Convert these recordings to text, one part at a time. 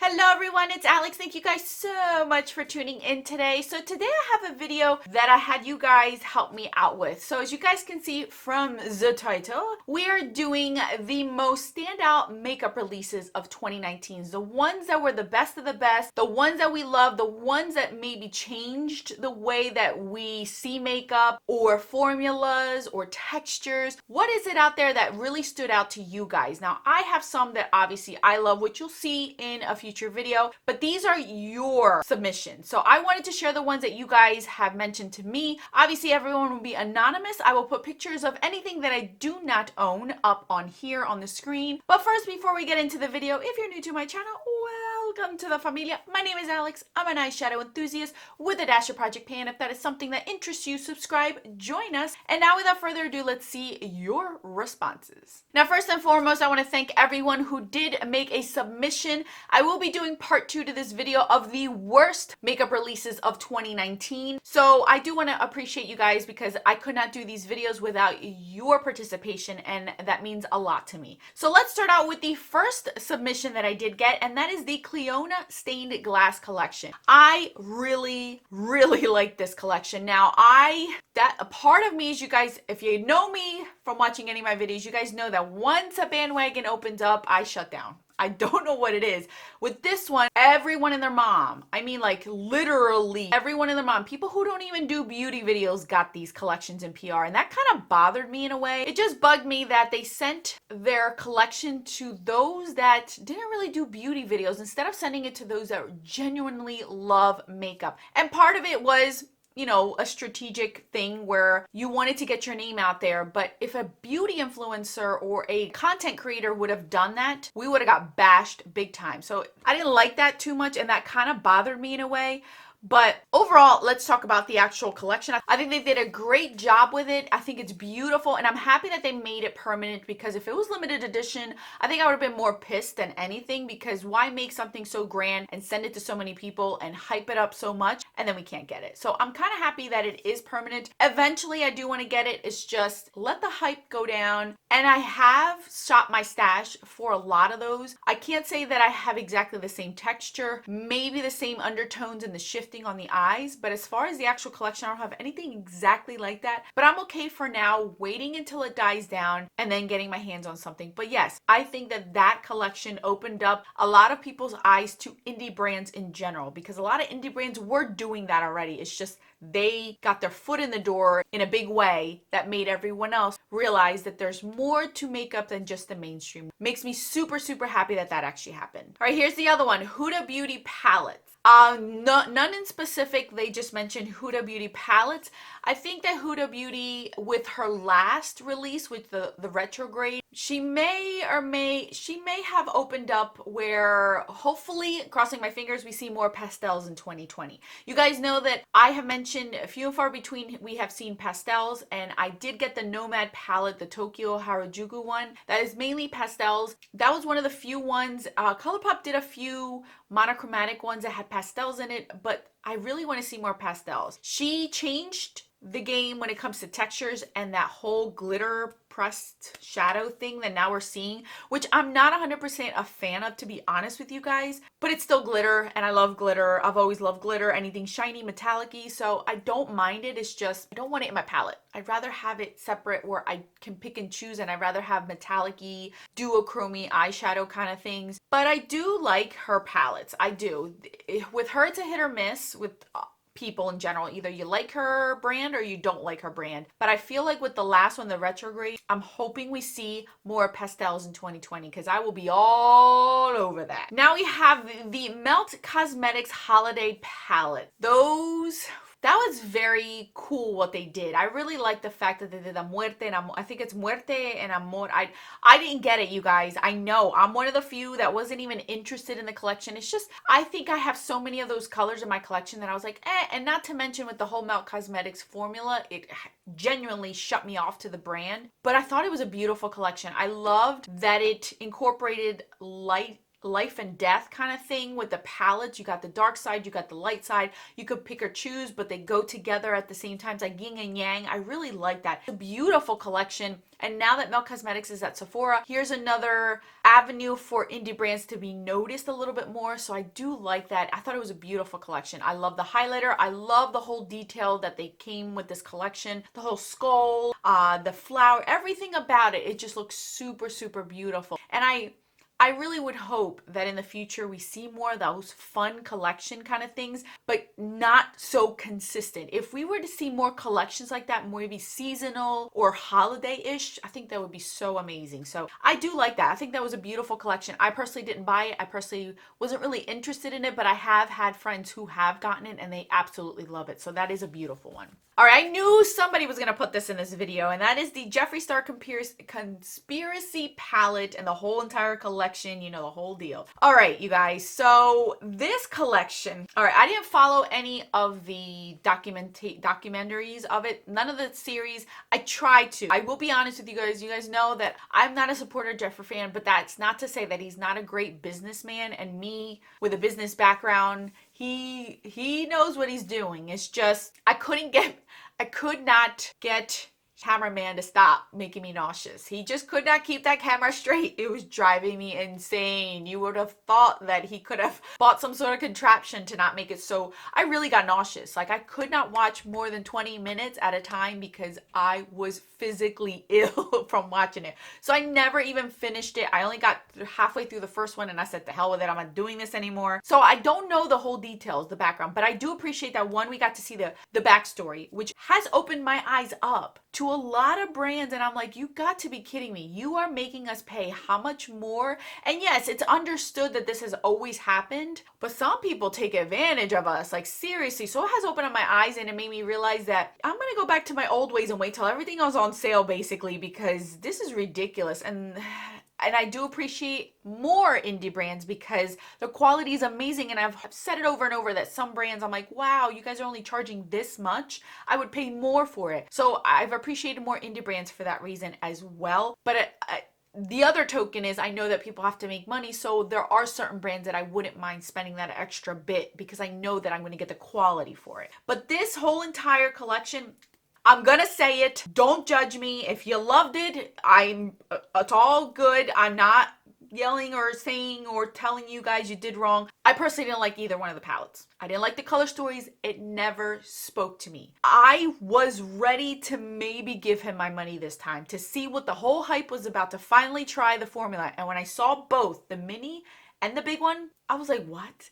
Hello everyone, it's Alex. Thank you guys so much for tuning in today. So today I have a video that I had you guys help me out with. So as you guys can see from the title, we are doing the most standout makeup releases of 2019. The ones that were the best of the best, the ones that we love, the ones that maybe changed the way that we see makeup or formulas or textures. What is it out there that really stood out to you guys? Now I have some that obviously I love, which you'll see in a future video, but these are your submissions. So I wanted to share the ones that you guys have mentioned to me. Obviously everyone will be anonymous. I will put pictures of anything that I do not own up on here on the screen. But first, before we get into the video, if you're new to my channel, welcome to the familia. My name is Alex. I'm an eyeshadow enthusiast with a dash of project pan. If that is something that interests you, subscribe, join us. And now without further ado, let's see your responses. Now first and foremost, I want to thank everyone who did make a submission. I will be doing part 2 to this video of the worst makeup releases of 2019. So I do want to appreciate you guys because I could not do these videos without your participation, and that means a lot to me. So let's start out with the first submission that I did get, and that is the Cliona Stained Glass collection. I really like this collection. Now that a part of me is, you guys, if you know me from watching any of my videos, you guys know that once a bandwagon opens up, I shut down. I don't know what it is. With this one, everyone and their mom, I mean like literally everyone and their mom, people who don't even do beauty videos got these collections in PR, and that kind of bothered me in a way. It just bugged me that they sent their collection to those that didn't really do beauty videos instead of sending it to those that genuinely love makeup. And part of it was, you know, a strategic thing where you wanted to get your name out there. But if a beauty influencer or a content creator would have done that, we would have got bashed big time. So I didn't like that too much, and that kind of bothered me in a way. But overall, let's talk about the actual collection. I think they did a great job with it. I think it's beautiful, and I'm happy that they made it permanent, because if it was limited edition, I think I would have been more pissed than anything, because why make something so grand and send it to so many people and hype it up so much and then we can't get it? So I'm kind of happy that it is permanent. Eventually I do want to get it. It's just let the hype go down, and I have shopped my stash for a lot of those. I can't say that I have exactly the same texture, maybe the same undertones and the shift on the eyes, but as far as the actual collection, I don't have anything exactly like that. But I'm okay for now, waiting until it dies down and then getting my hands on something. But yes, I think that that collection opened up a lot of people's eyes to indie brands in general, because a lot of indie brands were doing that already. It's just they got their foot in the door in a big way that made everyone else realize that there's more to makeup than just the mainstream. Makes me super happy that that actually happened. All right, here's the other one, Huda Beauty palettes. None in specific. They just mentioned Huda Beauty palettes. I think that Huda Beauty, with her last release with the retrograde, she may have opened up where, hopefully, crossing my fingers, we see more pastels in 2020. You guys know that I have mentioned few and far between we have seen pastels, and I did get the Nomad palette, the Tokyo Harajuku one. That is mainly pastels. That was one of the few ones. ColourPop did a few monochromatic ones that had pastels in it, but I really want to see more pastels. She changed the game when it comes to textures and that whole glitter pressed shadow thing that now we're seeing, which I'm not 100% a fan of, to be honest with you guys, but it's still glitter, and I love glitter. I've always loved glitter, anything shiny, metallic-y, so I don't mind it. It's just I don't want it in my palette. I'd rather have it separate where I can pick and choose, and I'd rather have metallic-y, duochrome eyeshadow kind of things. But I do like her palettes. I do. With her, it's a hit or miss with people in general. Either you like her brand or you don't like her brand. But I feel like with the last one, the retrograde, I'm hoping we see more pastels in 2020, because I will be all over that. Now we have the Melt Cosmetics Holiday Palette. That was very cool what they did. I really like the fact that they did a Muerte and Amor. I think it's Muerte and Amor. I didn't get it, you guys. I know. I'm one of the few that wasn't even interested in the collection. It's just, I think I have so many of those colors in my collection that I was like, eh. And not to mention with the whole Melt Cosmetics formula, it genuinely shut me off to the brand. But I thought it was a beautiful collection. I loved that it incorporated light life and death kind of thing with the palettes. You got the dark side, you got the light side. You could pick or choose, but they go together at the same time. It's like yin and yang. I really like that. It's a beautiful collection. And now that Melt Cosmetics is at Sephora, here's another avenue for indie brands to be noticed a little bit more. So I do like that. I thought it was a beautiful collection. I love the highlighter. I love the whole detail that they came with this collection. The whole skull, the flower, everything about it. It just looks super, super beautiful. And I really would hope that in the future we see more of those fun collection kind of things, but not so consistent. If we were to see more collections like that, maybe seasonal or holiday-ish, I think that would be so amazing. So I do like that. I think that was a beautiful collection. I personally didn't buy it. I personally wasn't really interested in it, but I have had friends who have gotten it and they absolutely love it. So that is a beautiful one. All right, I knew somebody was going to put this in this video, and that is the Jeffree Star Conspiracy Palette and the whole entire collection, you know, the whole deal. All right, you guys, so this collection, all right, I didn't follow any of the documentaries of it, none of the series. I tried to. I will be honest with you guys know that I'm not a supporter of Jeffree fan, but that's not to say that he's not a great businessman, and me with a business background, he knows what he's doing. It's just I could not get cameraman to stop making me nauseous. He just could not keep that camera straight. It was driving me insane. You would have thought that he could have bought some sort of contraption to not make it so. I really got nauseous. Like I could not watch more than 20 minutes at a time because I was physically ill from watching it. So I never even finished it. I only got halfway through the first one and I said, the hell with it. I'm not doing this anymore. So I don't know the whole details, the background, but I do appreciate that one, we got to see the backstory, which has opened my eyes up to a lot of brands, and I'm like, you got to be kidding me. You are making us pay how much more? And yes, it's understood that this has always happened, but some people take advantage of us, like seriously. So it has opened up my eyes and it made me realize that I'm gonna go back to my old ways and wait till everything else on sale basically, because this is ridiculous. And I do appreciate more indie brands because the quality is amazing. And I've said it over and over that some brands, I'm like, wow, you guys are only charging this much. I would pay more for it. So I've appreciated more indie brands for that reason as well. But the other token is I know that people have to make money. So there are certain brands that I wouldn't mind spending that extra bit because I know that I'm going to get the quality for it. But this whole entire collection, I'm gonna say it. Don't judge me. If you loved it, it's all good. I'm not yelling or saying or telling you guys you did wrong. I personally didn't like either one of the palettes. I didn't like the color stories. It never spoke to me. I was ready to maybe give him my money this time to see what the whole hype was about, to finally try the formula. And when I saw both the mini and the big one, I was like, what?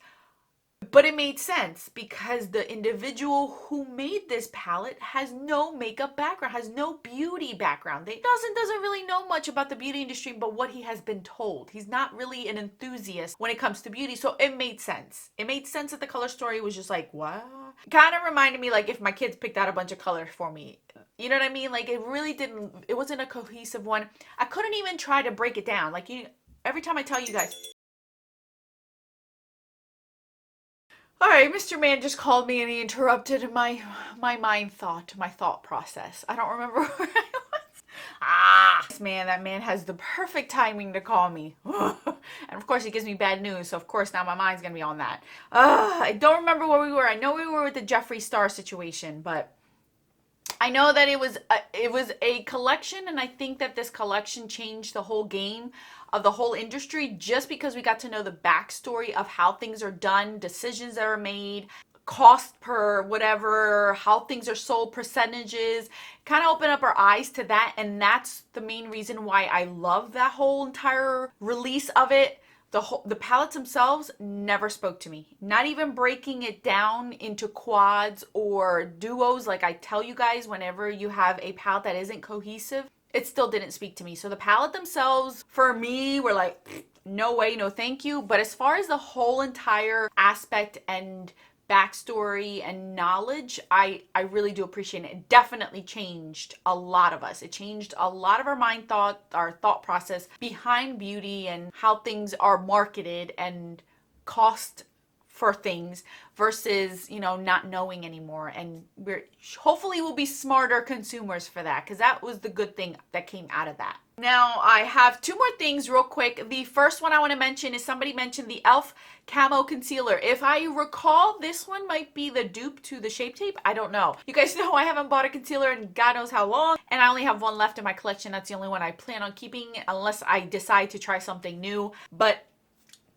But it made sense because the individual who made this palette has no makeup background, has no beauty background. He doesn't really know much about the beauty industry, but what he has been told. He's not really an enthusiast when it comes to beauty. So it made sense. It made sense that the color story was just like, what? Kind of reminded me like if my kids picked out a bunch of colors for me. You know what I mean? Like it really didn't, it wasn't a cohesive one. I couldn't even try to break it down. Like every time I tell you guys, all right, Mr. Man just called me and he interrupted my thought process. I don't remember where I was. This man, that man has the perfect timing to call me. And of course he gives me bad news, so of course now my mind's gonna be on that. I don't remember where we were. I know we were with the Jeffree Star situation, but I know that it was a collection, and I think that this collection changed the whole game of the whole industry just because we got to know the backstory of how things are done, decisions that are made, cost per whatever, how things are sold, percentages. Kind of open up our eyes to that, and that's the main reason why I love that whole entire release of it. The palettes themselves never spoke to me. Not even breaking it down into quads or duos like I tell you guys whenever you have a palette that isn't cohesive, it still didn't speak to me. So the palette themselves, for me, were like, no way, no thank you. But as far as the whole entire aspect and backstory and knowledge, I really do appreciate it. It definitely changed a lot of us. It changed a lot of our thought process behind beauty and how things are marketed and cost for things versus, not knowing anymore. And hopefully we'll be smarter consumers for that, because that was the good thing that came out of that. Now, I have two more things real quick. The first one I want to mention is somebody mentioned the e.l.f. Camo Concealer. If I recall, this one might be the dupe to the Shape Tape. I don't know. You guys know I haven't bought a concealer in God knows how long, and I only have one left in my collection. That's the only one I plan on keeping unless I decide to try something new. But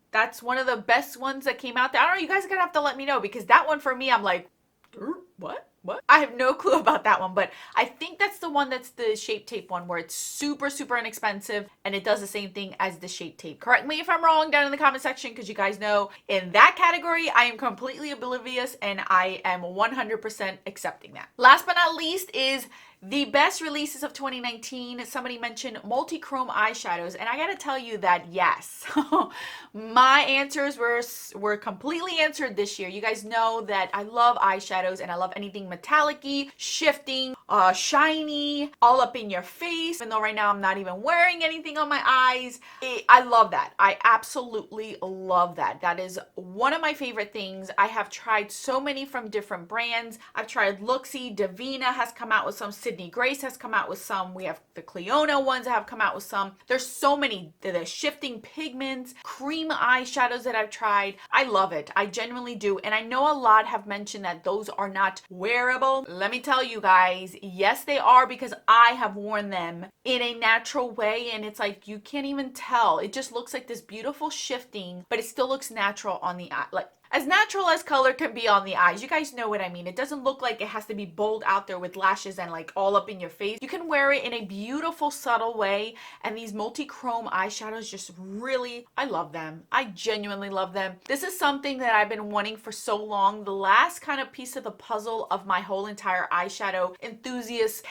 that's one of the best ones that came out there. I don't know. You guys are going to have to let me know because that one for me, I'm like, what? I have no clue about that one, but I think that's the one that's the Shape Tape one where it's super, super inexpensive and it does the same thing as the Shape Tape. Correct me if I'm wrong down in the comment section because you guys know in that category, I am completely oblivious and I am 100% accepting that. Last but not least is the best releases of 2019. Somebody mentioned multi-chrome eyeshadows, and I gotta tell you that yes, my answers were completely answered this year. You guys know that I love eyeshadows and I love anything metallic-y, shifting, shiny, all up in your face. Even though right now I'm not even wearing anything on my eyes, I love that. I absolutely love that. That is one of my favorite things. I have tried so many from different brands. I've tried Luxie, Davina has come out with some, Sydney Grace has come out with some. We have the Cleona ones that have come out with some. There's so many. The shifting pigments, cream eyeshadows that I've tried. I love it. I genuinely do. And I know a lot have mentioned that those are not wearable. Let me tell you guys, yes, they are because I have worn them in a natural way. And it's like, you can't even tell. It just looks like this beautiful shifting, but it still looks natural on the eye. Like, as natural as color can be on the eyes. You guys know what I mean. It doesn't look like it has to be bold out there with lashes and like all up in your face. You can wear it in a beautiful, subtle way. And these multi-chrome eyeshadows just really, I love them. I genuinely love them. This is something that I've been wanting for so long. The last kind of piece of the puzzle of my whole entire eyeshadow enthusiast,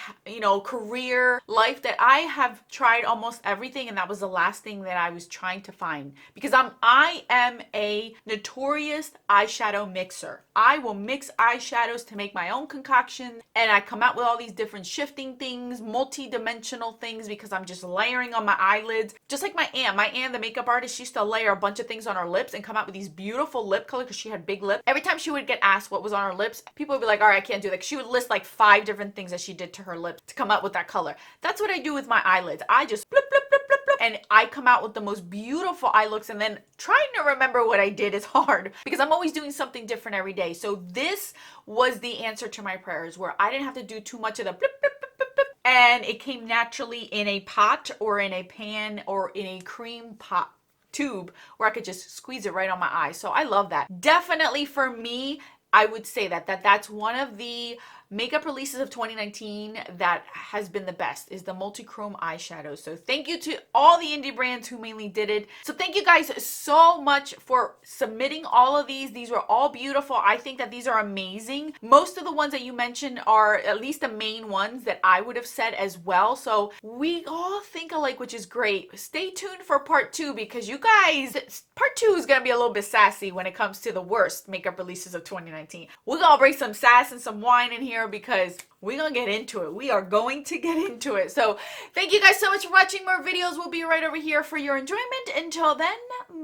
career life, that I have tried almost everything. And that was the last thing that I was trying to find because I am a notorious eyeshadow mixer. I will mix eyeshadows to make my own concoction, and I come out with all these different shifting things, multi-dimensional things, because I'm just layering on my eyelids. Just like my aunt, the makeup artist, she used to layer a bunch of things on her lips and come out with these beautiful lip colors because she had big lips. Every time she would get asked what was on her lips, people would be like, all right, I can't do that. She would list like 5 different things that she did to her lips to come out with that color. That's what I do with my eyelids. I just blip, blip, blip, blip, blip, and I come out with the most beautiful eye looks, and then trying to remember what I did is hard because I'm always doing something different every day. So this was the answer to my prayers where I didn't have to do too much of the blip, blip, blip, blip, blip, and it came naturally in a pot or in a pan or in a cream pot tube where I could just squeeze it right on my eye. So I love that. Definitely for me, I would say that's one of the makeup releases of 2019 that has been the best, is the multi-chrome eyeshadows. So thank you to all the indie brands who mainly did it. So thank you guys so much for submitting all of these. These were all beautiful. I think that these are amazing. Most of the ones that you mentioned are at least the main ones that I would have said as well. So we all think alike, which is great. Stay tuned for part 2 because you guys, part 2 is going to be a little bit sassy when it comes to the worst makeup releases of 2019. We're going to bring some sass and some wine in here because we're gonna get into it. We are going to get into it. So thank you guys so much for watching. More videos will be right over here for your enjoyment. Until then,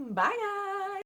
bye guys.